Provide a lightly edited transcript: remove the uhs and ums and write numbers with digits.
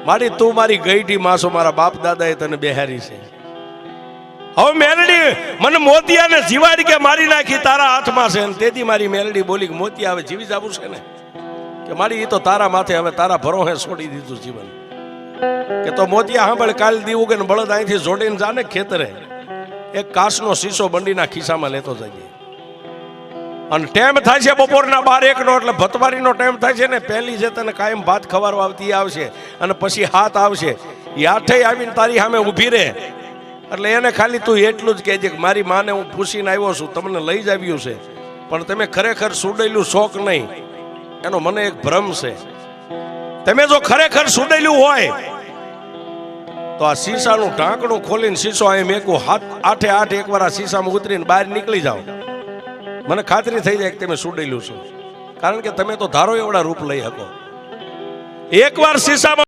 મારી તું મારી ગઈઢી માસો મારા બાપ દાદાએ તને બેહારી છે. હવે મેલડી મને મોતિયાને જીવાડી કે મારી નાખી તારા હાથમાં છે. તેથી મારી મેલડી બોલી કે મોતિયા હવે જીવી જવું છે ને, કે મારી એ તો તારા માથે હવે તારા ભરોહે છોડી દીધું જીવન. કે તો મોતિયા સાંભળ, કાલ દીવું કે બળદ અહીંથી જોડીને જાને ખેતરે, એક કાચનો શીશો બંડીના ખિસ્સામાં લેતો જઈએ. અને ટાઈમ થાય છે બપોરના 12-1 નો, એટલે ભતવારીનો ટાઈમ થાય છે ને. પહેલી જે તને કાયમ ભાત ખવારવા આવતી આવશે, અને પછી હાથ આવશે. એ આઠે આવીને તારી સામે ઊભી રહે, એટલે એને ખાલી તું એટલું જ કહેજે કે મારી માને હું પૂછીને આવ્યો છું, તમને લઈ જ આવ્યું છે, પણ તમે ખરેખર સુડેલું શોખ નહીં, એનો મને એક ભ્રમ છે. તમે જો ખરેખર સુડેલું હોય તો આ શીશાનું ઢાંકણું ખોલીને શીશો અહીં મેકું, આઠે આઠ એકવાર આ શીશામાં ઉતરીને બહાર નીકળી જાઓ. મને ખાતરી થઈ જાય કે તમે સુડેલું છો, કારણ કે તમે તો ધારો એવડા રૂપ લઈ શકો. એકવાર શીશામાં